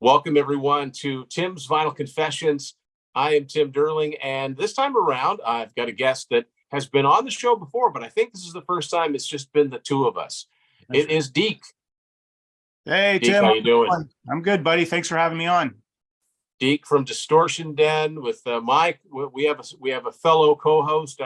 Welcome, everyone, to Tim's Vinyl Confessions. I am Tim Derling, and this time around, I've got a guest that has been on the show before, but I think this is the first time it's just been the two of us. It is Deke. Hey, Deke, Tim. how you doing? I'm good, buddy. Thanks for having me on. Deke from Distortion Den with Mike. We have a fellow co-host,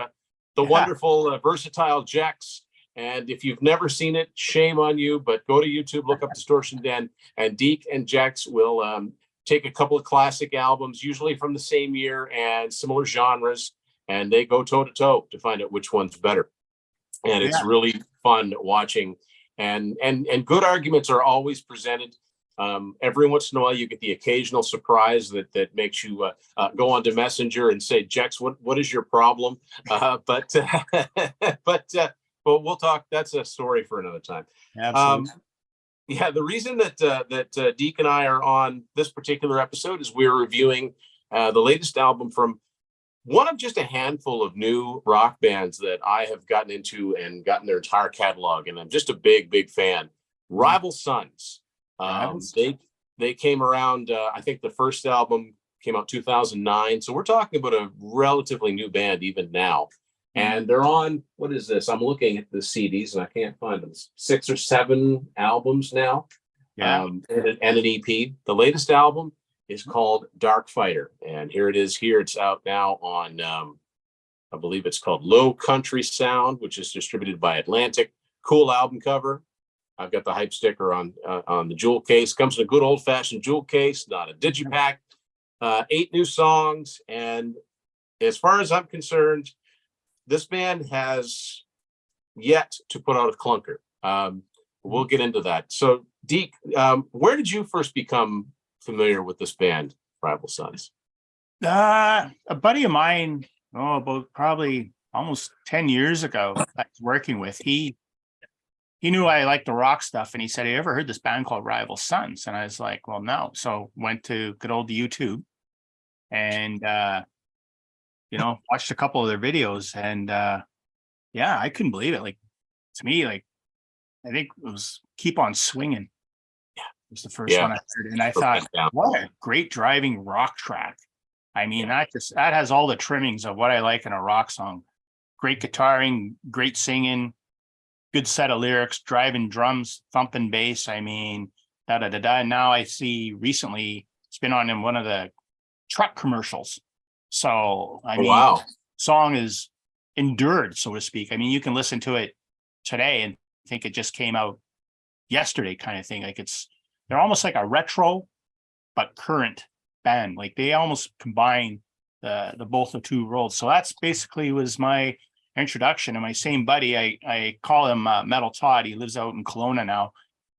the wonderful, versatile Jex. And if you've never seen it, shame on you, but go to YouTube, look up Distortion Den, and Deke and Jex will take a couple of classic albums, usually from the same year and similar genres, and they go toe-to-toe to find out which one's better. And it's really fun watching, and good arguments are always presented. Every once in a while, you get the occasional surprise that makes you go onto Messenger and say, Jex, what is your problem? But we'll talk. That's a story for another time. Absolutely. The reason that Deke and I are on this particular episode is we're reviewing the latest album from one of just a handful of new rock bands that I have gotten into and gotten their entire catalog, and I'm just a big fan. Rival Sons. They came around. I think the first album came out 2009, so we're talking about a relatively new band even now. And they're on, what is this? I'm looking at the CDs and I can't find them. 6 or 7 albums now. And an EP. The latest album is called Darkfighter. And here it is here. It's out now on, I believe it's called Low Country Sound, which is distributed by Atlantic. Cool album cover. I've got the hype sticker on the jewel case. Comes in a good old-fashioned jewel case, not a digipack. 8 new songs. And as far as I'm concerned, this band has yet to put out a clunker. We'll get into that. So, Deke, where did you first become familiar with this band, Rival Sons? A buddy of mine, about probably almost 10 years ago, I was working with. He knew I liked the rock stuff, and he said, "Have you ever heard this band called Rival Sons?" And I was like, "Well, no." So went to good old YouTube, and watched a couple of their videos, and I couldn't believe it. Like, to me, like, I think it was Keep On Swinging. It was the first one I heard, and I thought, what a great driving rock track. I mean, that has all the trimmings of what I like in a rock song. Great guitaring, great singing, good set of lyrics, driving drums, thumping bass. I mean, da-da-da-da. And now I see recently it's been on in one of the truck commercials. So, I mean, song is endured, so to speak. I mean, you can listen to it today and think it just came out yesterday kind of thing. Like, they're almost like a retro, but current band. Like, they almost combine the both of two worlds. So that's basically was my introduction. And my same buddy, I call him Metal Todd. He lives out in Kelowna now.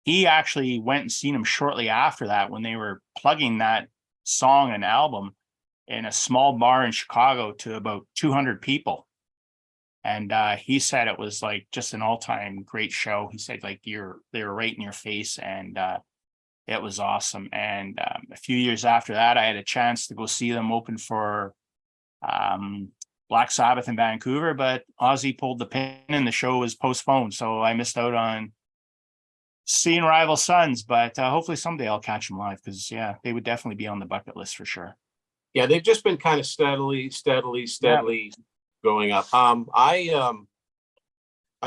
He actually went and seen him shortly after that when they were plugging that song and album in a small bar in Chicago to about 200 people. And he said it was like just an all-time great show. He said, like, they were right in your face, and it was awesome. And a few years after that, I had a chance to go see them open for Black Sabbath in Vancouver, but Ozzy pulled the pin and the show was postponed. So I missed out on seeing Rival Sons, but hopefully someday I'll catch them live, because they would definitely be on the bucket list for sure. Yeah, they've just been kind of steadily going up. I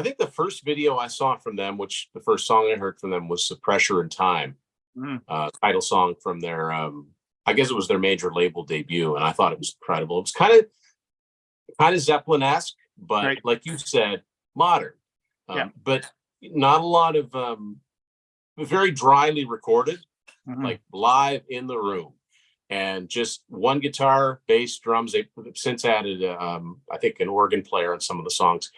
think the first video I saw from them, which the first song I heard from them was "The Pressure in Time," title song from their, I guess it was their major label debut, and I thought it was incredible. It was kind of Zeppelin-esque, but like you said, modern. But not a lot of very dryly recorded, like live in the room. And just one guitar, bass, drums. They've since added, I think, an organ player on some of the songs.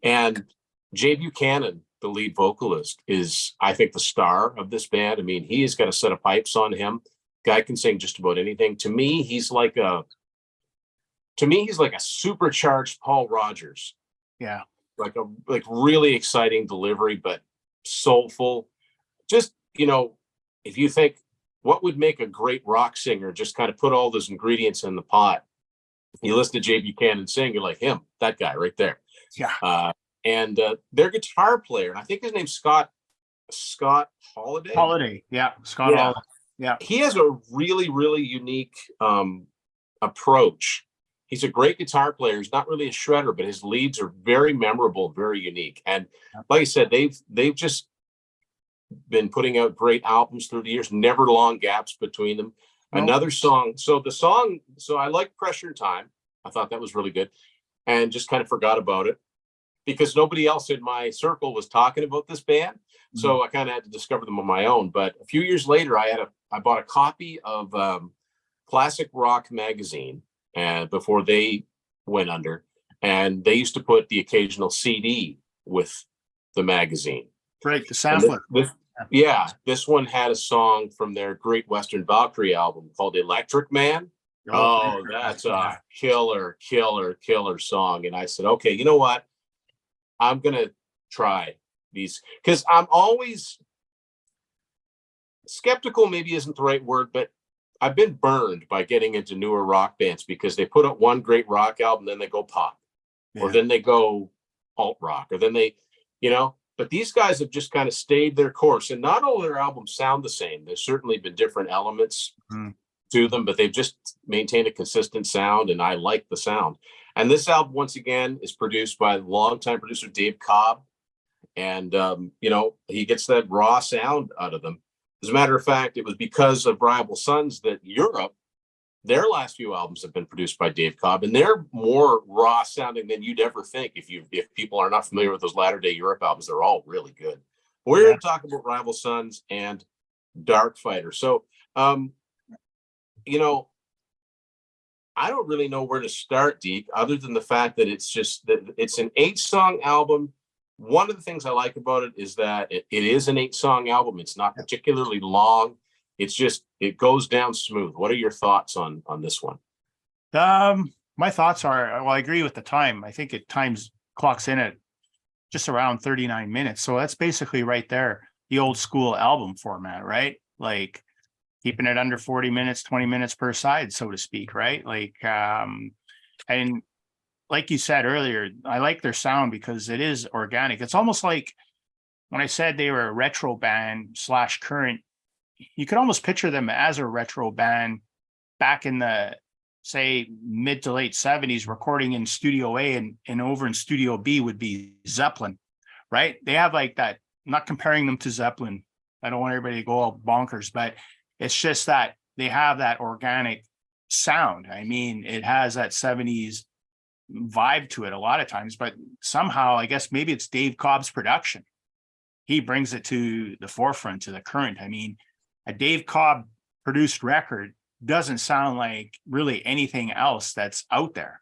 And Jay Buchanan, the lead vocalist, is, I think, the star of this band. I mean, he has got a set of pipes on him. Guy can sing just about anything. To me, he's like a supercharged Paul Rogers. Yeah, like really exciting delivery, but soulful. Just, if you think, what would make a great rock singer, just kind of put all those ingredients in the pot. You listen to Jay Buchanan sing, you're like, him, that guy right there. Yeah. And their guitar player, I think his name's Scott Holiday. Holiday. Yeah. Scott Holiday. Yeah. He has a really, really unique approach. He's a great guitar player. He's not really a shredder, but his leads are very memorable, very unique. And like I said, they've just been putting out great albums through the years, never long gaps between them. Nope. Another song. So I like Pressure and Time. I thought that was really good, and just kind of forgot about it because nobody else in my circle was talking about this band. So I kind of had to discover them on my own. But a few years later, I bought a copy of Classic Rock magazine, and before they went under, and they used to put the occasional CD with the magazine. Right, the sampler. This one had a song from their Great Western Valkyrie album called Electric Man. Oh, that's a killer song. And I said, okay, you know what? I'm going to try these, because I'm always skeptical, maybe isn't the right word, but I've been burned by getting into newer rock bands because they put out one great rock album, then they go pop, or then they go alt rock, or then they, but these guys have just kind of stayed their course, and not all their albums sound the same. There's certainly been different elements to them, but they've just maintained a consistent sound, and I like the sound. And this album, once again, is produced by longtime producer Dave Cobb, and he gets that raw sound out of them. As a matter of fact, it was because of Rival Sons that Europe, their last few albums have been produced by Dave Cobb, and they're more raw sounding than you'd ever think. If people are not familiar with those latter day Europe albums, they're all really good. We're going to talk about Rival Sons and Darkfighter. So, I don't really know where to start, Deke, other than the fact that it's an 8-song album. One of the things I like about it is that it is an 8-song album. It's not particularly long. It's just, it goes down smooth. What are your thoughts on this one? My thoughts are, well, I agree with the time. I think clocks in at just around 39 minutes. So that's basically right there, the old school album format, right? Like keeping it under 40 minutes, 20 minutes per side, so to speak, right? Like, and like you said earlier, I like their sound because it is organic. It's almost like when I said they were a retro band / current, you could almost picture them as a retro band back in the, say, mid to late 70s, recording in Studio A, and over in Studio B would be Zeppelin, right? They have like that, I'm not comparing them to Zeppelin. I don't want everybody to go all bonkers, but it's just that they have that organic sound. I mean, it has that 70s vibe to it a lot of times, but somehow, I guess maybe it's Dave Cobb's production. He brings it to the forefront, to the current. I mean, a Dave Cobb produced record doesn't sound like really anything else that's out there.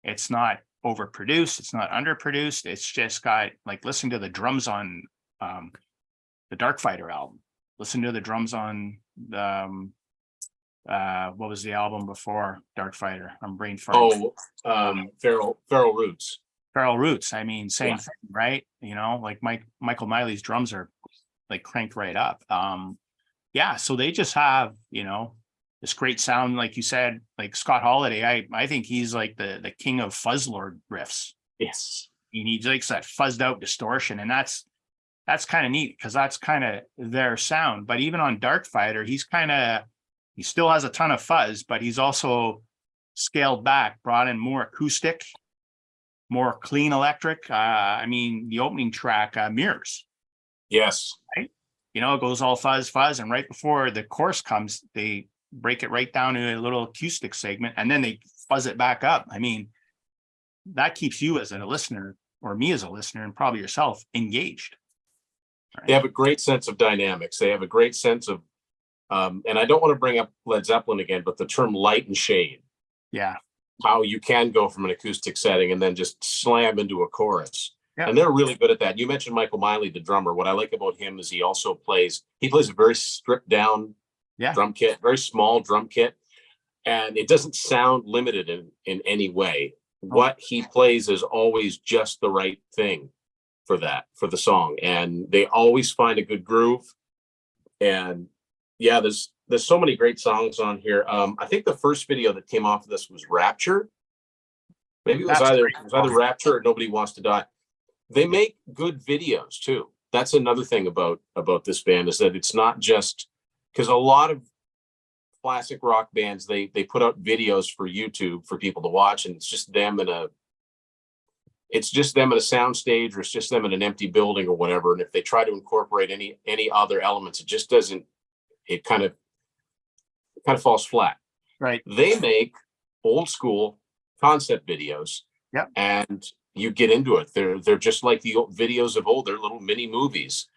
It's not overproduced. It's not underproduced. It's just got, like, listen to the drums on the Darkfighter album. Listen to the drums on what was the album before Darkfighter? I'm brain farting. Feral Roots. Feral Roots. I mean, same thing, right? Like Michael Miley's drums are like cranked right up. So they just have, this great sound, like you said, like Scott Holiday. I think he's like the king of fuzzlord riffs. Yes. He likes that fuzzed out distortion, and that's kind of neat because that's kind of their sound. But even on Darkfighter, he still has a ton of fuzz, but he's also scaled back, brought in more acoustic, more clean electric. I mean, the opening track, Mirrors. Yes. Right? It goes all fuzz, and right before the chorus comes, they break it right down to a little acoustic segment, and then they fuzz it back up. I mean, that keeps you as a listener, or me as a listener, and probably yourself, engaged. Right? They have a great sense of dynamics. They have a great sense of, and I don't want to bring up Led Zeppelin again, but the term light and shade. Yeah. How you can go from an acoustic setting and then just slam into a chorus. Yeah. And they're really good at that. You mentioned Michael Miley, the drummer. What I like about him is he plays a very stripped down drum kit, very small drum kit. And it doesn't sound limited in any way. What he plays is always just the right thing for the song. And they always find a good groove. And yeah, there's so many great songs on here. I think the first video that came off of this was Rapture. Maybe it was either Rapture or Nobody Wants to Die. They make good videos too. That's another thing about this band, is that it's not just, because a lot of classic rock bands, they put out videos for YouTube for people to watch, and it's just them in a soundstage, or it's just them in an empty building or whatever. And if they try to incorporate any other elements, it just doesn't. It kind of falls flat. Right. They make old school concept videos. Yep. And you get into it. They're just like the old videos of old. They're little mini movies.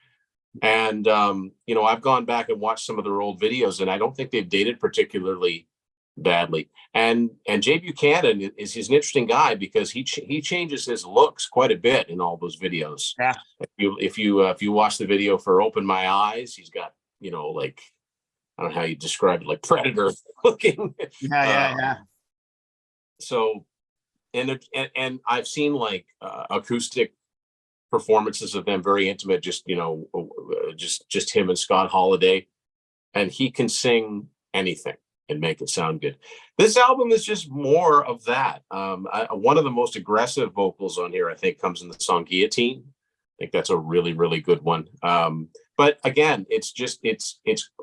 And I've gone back and watched some of their old videos, and I don't think they've dated particularly badly. And Jay Buchanan he's an interesting guy because he changes his looks quite a bit in all those videos. Yeah. If you watch the video for Open My Eyes, he's got like, I don't know how you describe it, like Predator looking. Yeah. So, and I've seen like acoustic performances of them, very intimate, just him and Scott Holiday, and he can sing anything and make it sound good. This album is just more of that. One of the most aggressive vocals on here, I think, comes in the song Guillotine. I think that's a really, really good one. But again, it's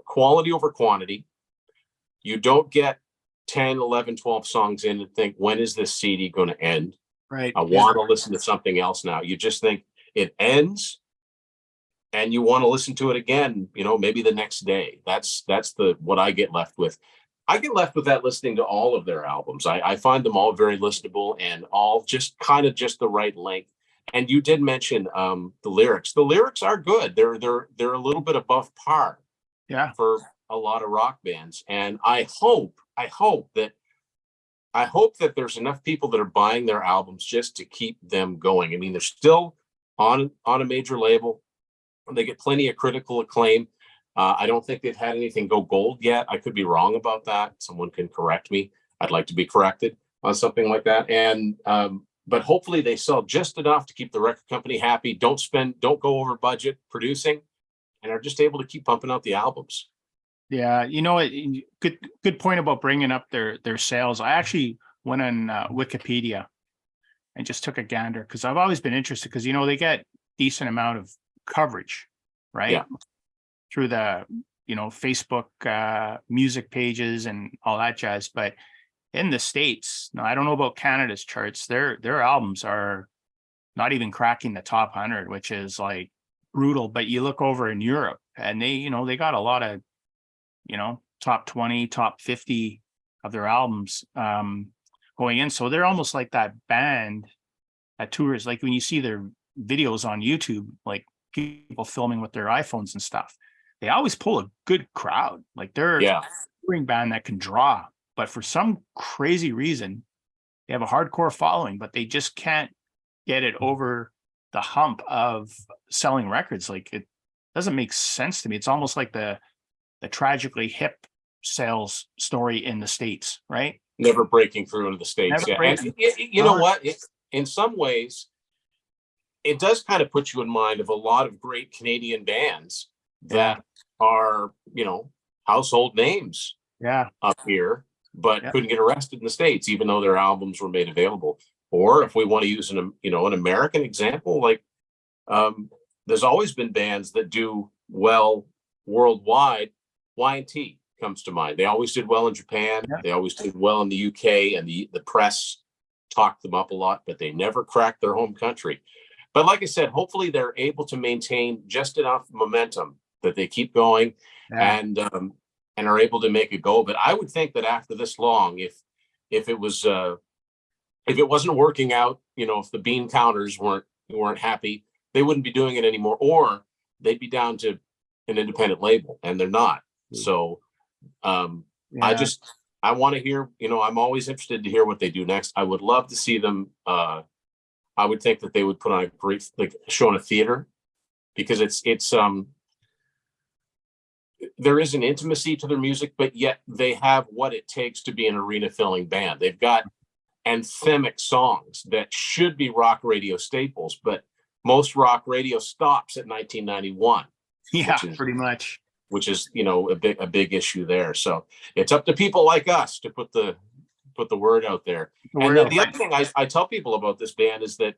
quality over quantity. You don't get 10, 11, 12 songs in and think, when is this CD going to end? Right. I want to listen to something else now. You just think it ends and you want to listen to it again, maybe the next day. That's what I get left with. I get left with that listening to all of their albums. I find them all very listenable and all just kind of just the right length. And you did mention the lyrics. The lyrics are good. They're a little bit above par. Yeah. For a lot of rock bands. And I hope that there's enough people that are buying their albums just to keep them going. I mean, they're still on a major label. They get plenty of critical acclaim. I don't think they've had anything go gold yet. I could be wrong about that. Someone can correct me. I'd like to be corrected on something like that. And but hopefully they sell just enough to keep the record company happy. Don't go over budget producing, and are just able to keep pumping out the albums. Yeah, good point about bringing up their sales. I actually went on Wikipedia and just took a gander because I've always been interested because they get decent amount of coverage, right? Yeah. Through the Facebook music pages and all that jazz. But in the States, now I don't know about Canada's charts. Their albums are not even cracking the top 100, which is like brutal. But you look over in Europe and they got a lot of top 20, top 50 of their albums going in. So they're almost like that band that tours. Like when you see their videos on YouTube, like people filming with their iPhones and stuff, they always pull a good crowd. Like they're a touring band that can draw. But for some crazy reason, they have a hardcore following, but they just can't get it over the hump of selling records. Like it doesn't make sense to me. It's almost like the Tragically Hip sales story in the States, right? Never breaking through into the States. And you know what? In some ways, it does kind of put you in mind of a lot of great Canadian bands that are, household names up here, but couldn't get arrested in the States, even though their albums were made available. Or if we want to use an American example, like there's always been bands that do well worldwide. Y&T comes to mind. They always did well in Japan. Yeah. They always did well in the UK, and the press talked them up a lot, but they never cracked their home country. But like I said, hopefully they're able to maintain just enough momentum that they keep going and are able to make it go. But I would think that after this long, if it wasn't working out, if the bean counters weren't happy, they wouldn't be doing it anymore, or they'd be down to an independent label, and they're not. So I want to hear, I'm always interested to hear what they do next. I would love to see them. I would think that they would put on a great show in a theater, because it's there is an intimacy to their music, but yet they have what it takes to be an arena filling band. They've got anthemic songs that should be rock radio staples, but most rock radio stops at 1991. Yeah, pretty much. Which is, a big issue there. So it's up to people like us to put the word out there. And then the other thing I tell people about this band is that,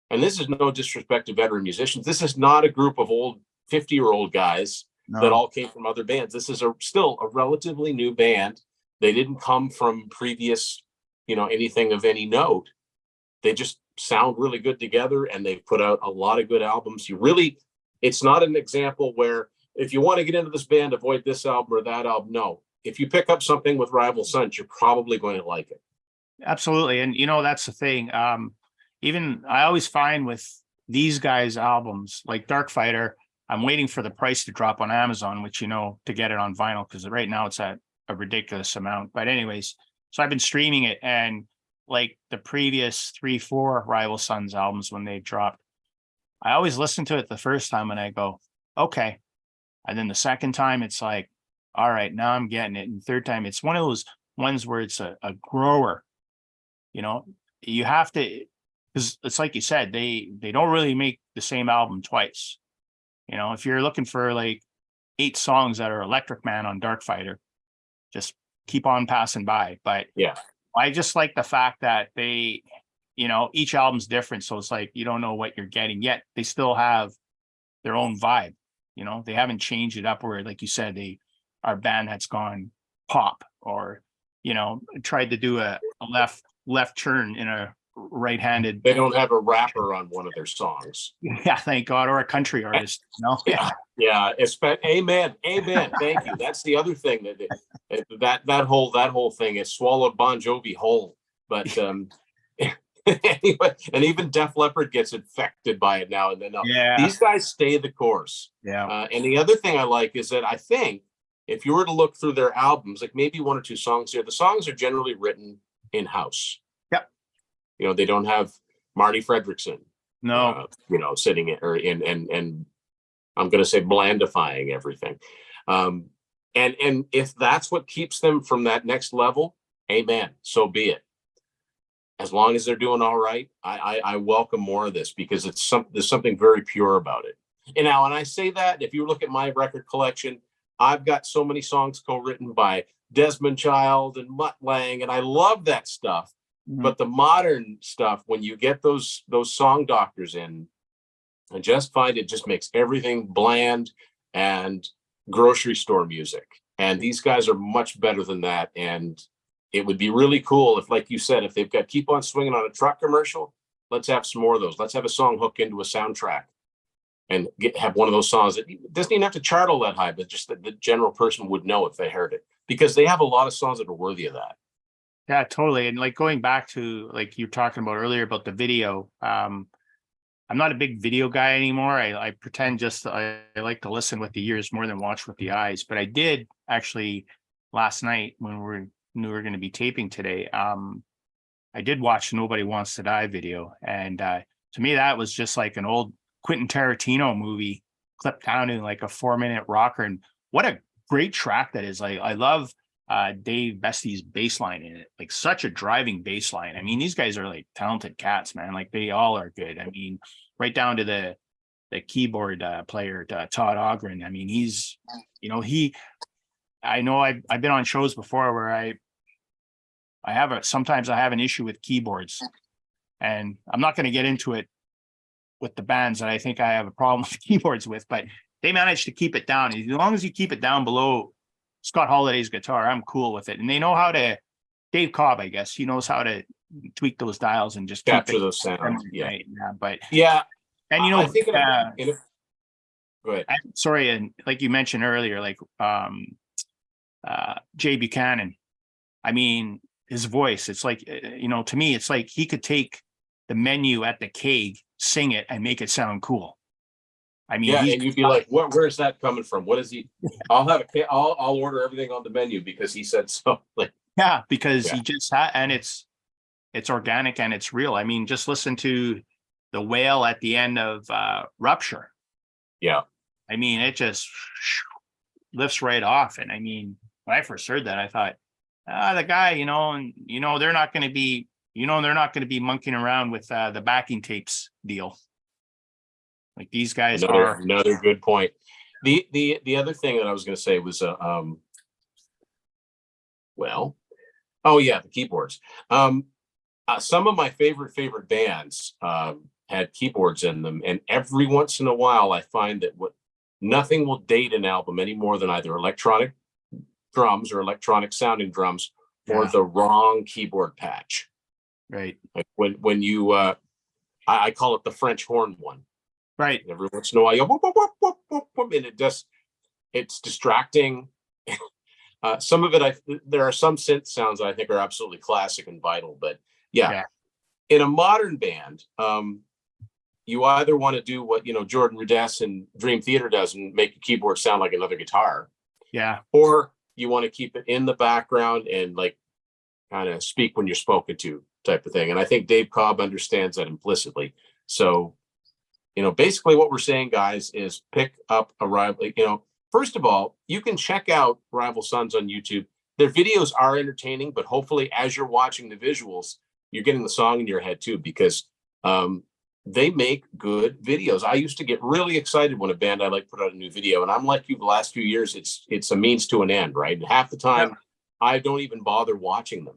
and this is no disrespect to veteran musicians, this is not a group of old 50-year-old guys that all came from other bands. This is still a relatively new band. They didn't come from previous, anything of any note. They just sound really good together, and they've put out a lot of good albums. It's not an example where if you want to get into this band, avoid this album or that album. No, if you pick up something with Rival Sons, you're probably going to like it. Absolutely. And that's the thing. Even I always find with these guys' albums like Darkfighter, I'm waiting for the price to drop on Amazon, which, to get it on vinyl, because right now it's at a ridiculous amount. But anyways, so I've been streaming it, and like the previous 3-4 Rival Sons albums, when they dropped, I always listen to it the first time and I go, okay. And then the second time it's like, all right, now I'm getting it. And the third time, it's one of those ones where it's a grower. You have to, because it's like you said, they don't really make the same album twice. If you're looking for like 8 songs that are Electric Man on Darkfighter, just keep on passing by. But yeah, I just like the fact that they, each album's different. So it's like, you don't know what you're getting, yet they still have their own vibe. They haven't changed it up where, like you said, our band that's gone pop, or, tried to do a left turn in a right-handed. They don't have a rapper on one of their songs. Yeah, thank God, or a country artist. Yeah. Amen. Thank you. That's the other thing that whole thing is swallowed Bon Jovi whole. But anyway, and even Def Leppard gets infected by it now and then. Yeah, these guys stay the course. Yeah. And the other thing I like is that I think if you were to look through their albums, like maybe 1 or 2 songs here, the songs are generally written in-house. They don't have Marty Fredrickson, sitting in, or and I'm going to say blandifying everything. And if that's what keeps them from that next level, amen, so be it. As long as they're doing all right, I welcome more of this, because there's something very pure about it. And now, when I say that, if you look at my record collection, I've got so many songs co-written by Desmond Child and Mutt Lange, and I love that stuff. But the modern stuff, when you get those song doctors in, I just find it just makes everything bland and grocery store music. And these guys are much better than that. And it would be really cool if, like you said, if they've got Keep On Swinging on a truck commercial, let's have some more of those. Let's have a song hook into a soundtrack and have one of those songs that doesn't even have to chart all that high, but just that the general person would know if they heard it, because they have a lot of songs that are worthy of that. Yeah, totally. And like going back to like you were talking about earlier about the video, I'm not a big video guy anymore. I pretend I like to listen with the ears more than watch with the eyes. But I did actually last night, when we knew we were going to be taping today, I did watch Nobody Wants to Die video. And to me, that was just like an old Quentin Tarantino movie clipped down in like a 4-minute rocker. And what a great track that is. I love Dave Bestie's bass line in it, like such a driving bass line. I mean, these guys are like talented cats, man. Like they all are good. I mean, right down to the keyboard player, Todd Ogren. I mean, he's, I know I've been on shows before where sometimes I have an issue with keyboards, and I'm not going to get into it with the bands that I think I have a problem with keyboards with, but they managed to keep it down. As long as you keep it down below Scott Holliday's guitar, I'm cool with it. And they know how to, Dave Cobb, I guess, he knows how to tweak those dials and just capture those sounds. Yeah. Right. Yeah. But and I think go ahead. Sorry, and like you mentioned earlier, like Jay Buchanan, I mean, his voice, it's like, to me, it's like he could take the Menu at the Keg, sing it, and make it sound cool. I mean, and you'd be like, where's that coming from? What is he? I'll order everything on the menu because he said so. He just and it's organic and it's real. I mean, just listen to the wail at the end of Rupture. Yeah. I mean, it just lifts right off. And I mean, when I first heard that, I thought, the guy, they're not going to be, they're not going to be monkeying around with the backing tapes deal. Like these guys are another good point. The other thing that I was going to say was, the keyboards. Some of my favorite bands had keyboards in them, and every once in a while, I find that nothing will date an album any more than either electronic drums or electronic sounding drums or the wrong keyboard patch. Right. Like when you I call it the French horn one. Right. Every once in a while you go, whoop, whoop, whoop, whoop, whoop, and it's distracting. Some of it, there are some synth sounds I think are absolutely classic and vital, but yeah. In a modern band, you either want to do what, Jordan Rudess and Dream Theater does and make your keyboard sound like another guitar. Yeah. Or you want to keep it in the background and like kind of speak when you're spoken to type of thing. And I think Dave Cobb understands that implicitly. So, basically what we're saying, guys, is pick up a Rival. First of all, you can check out Rival Sons on YouTube. Their videos are entertaining, but hopefully as you're watching the visuals, you're getting the song in your head too, because they make good videos. I used to get really excited when a band I like put out a new video, and I'm like you the last few years, it's a means to an end, right? And half the time I don't even bother watching them.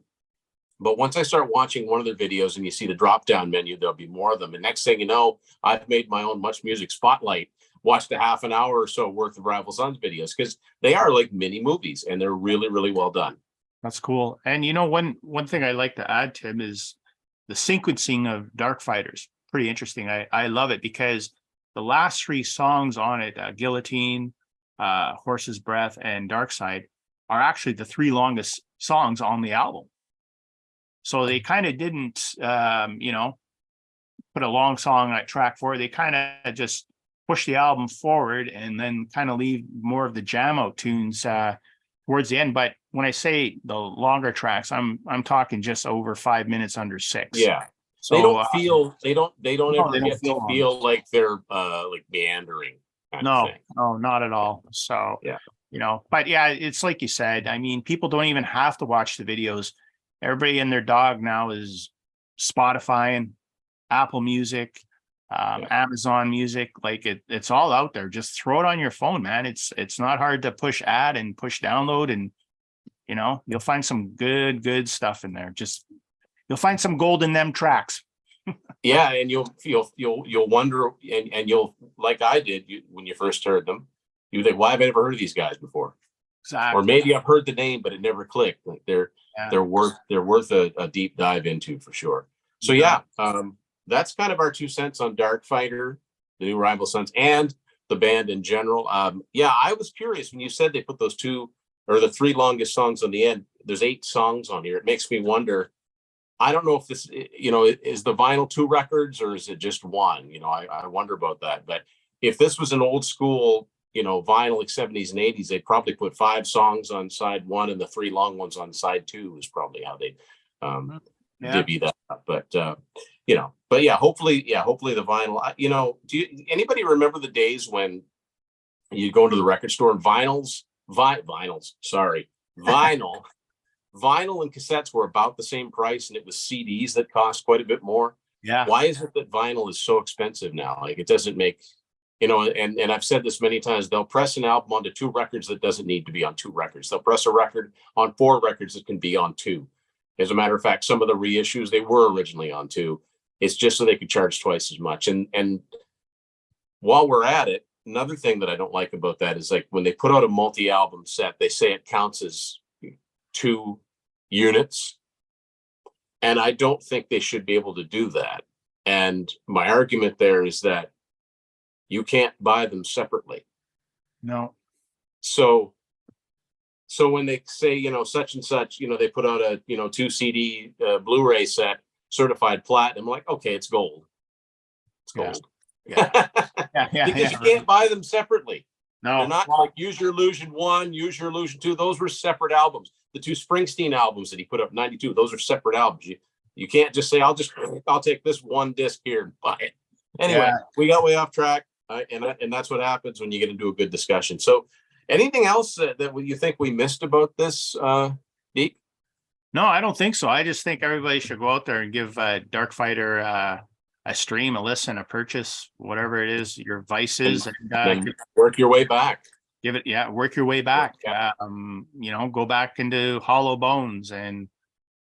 But once I start watching one of their videos and you see the drop down menu, there'll be more of them. And next thing you know, I've made my own Much Music Spotlight, watched a half an hour or so worth of Rival Sons videos, because they are like mini movies and they're really, really well done. That's cool. And one thing I like to add, Tim, is the sequencing of Darkfighters. Pretty interesting. I love it because the last three songs on it, Guillotine, Horse's Breath, and Dark Side, are actually the three longest songs on the album. So they kind of didn't, put a long song like track 4. They kind of just push the album forward and then kind of leave more of the jam out tunes towards the end. But when I say the longer tracks, I'm talking just over 5 minutes, under 6. Yeah. So they don't feel like they're like meandering. No, not at all. So, but yeah, it's like you said, I mean, people don't even have to watch the videos. Everybody and their dog now is Spotify and Apple Music, Amazon Music. Like it's all out there. Just throw it on your phone, man. It's not hard to push add and push download, and you'll find some good stuff in there. You'll find some gold in them tracks. Yeah, and you'll wonder, and you'll, like I did when you first heard them, you think, why have I never heard of these guys before? Exactly. Or maybe I've heard the name, but it never clicked. Like they're worth a deep dive into for sure. So that's kind of our 2 cents on Darkfighter, the new Rival Sons, and the band in general. I was curious when you said they put those 2 or the 3 longest songs on the end. There's 8 songs on here. It makes me wonder. I don't know if this, is the vinyl 2 records or is it just 1? I wonder about that. But if this was an old school, vinyl like 70s and 80s, they probably put 5 songs on side 1 and the 3 long ones on side 2 is probably how they divvy that up. But hopefully the vinyl. Anybody remember the days when you go into the record store and vinyl and cassettes were about the same price, and it was CDs that cost quite a bit more? Yeah. Why is it that vinyl is so expensive now? Like, it doesn't make, and I've said this many times, they'll press an album onto 2 records that doesn't need to be on 2 records. They'll press a record on 4 records that can be on 2. As a matter of fact, some of the reissues, they were originally on 2. It's just so they could charge twice as much. And while we're at it, another thing that I don't like about that is, like, when they put out a multi-album set, they say it counts as 2 units, and I don't think they should be able to do that. And my argument there is that you can't buy them separately. No. So when they say, such and such, they put out a 2 CD Blu-ray set, certified platinum, I'm like, okay, it's gold. It's gold. Yeah. Because you can't buy them separately. No, they're not like Use Your Illusion 1, Use Your Illusion 2. Those were separate albums. The 2 Springsteen albums that he put up in 92, those are separate albums. You can't just say, I'll take this 1 disc here and buy it. Anyway, we got way off track, and that's what happens when you get into a good discussion. So anything else that you think we missed about this, Deke? No, I don't think so. I just think everybody should go out there and give Darkfighter a stream, a listen, a purchase, whatever it is, your vices, and work your way back. Work your way back. Go back into Hollow Bones and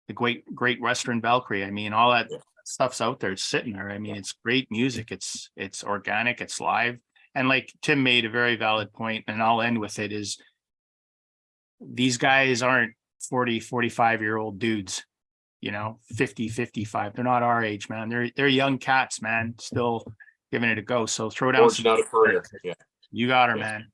the great Western Valkyrie. I mean, all that stuff's out there. It's sitting there. I mean, it's great music. It's organic. It's live. And like Tim made a very valid point, and I'll end with it, is these guys aren't 40, 45-year-old dudes, 50, 55. They're not our age, man. They're young cats, man, still giving it a go. So throw down Forging out a career. Yeah. You got her, man.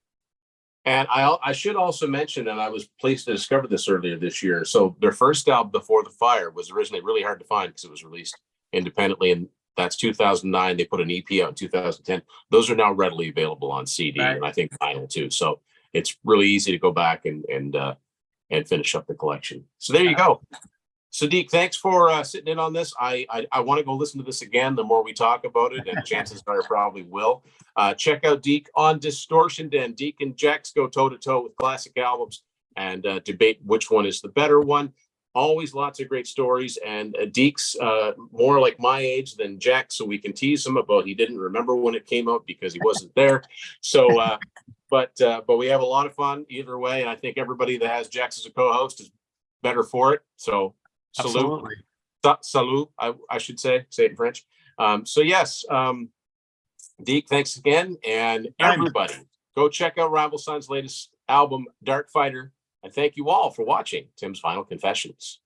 And I should also mention, and I was pleased to discover this earlier this year. So their first album, Before the Fire, was originally really hard to find because it was released independently, and that's 2009. They put an EP out in 2010. Those are now readily available on CD, Right. and I think vinyl too. So it's really easy to go back and finish up the collection. So there you go. So Deke, thanks for sitting in on this. I want to go listen to this again. The more we talk about it, and chances are I probably will. Check out Deke on Distortion, and Deke and Jex go toe to toe with classic albums and debate which one is the better one. Always lots of great stories. And Deke's more like my age than Jex, so we can tease him about he didn't remember when it came out because he wasn't there. So, but we have a lot of fun either way, and I think everybody that has Jex as a co-host is better for it. So. Salute. Salut, I should say it in French. So yes, Deke, thanks again. And everybody, go check out Rival Sons' latest album, Darkfighter. And thank you all for watching Tim's Final Confessions.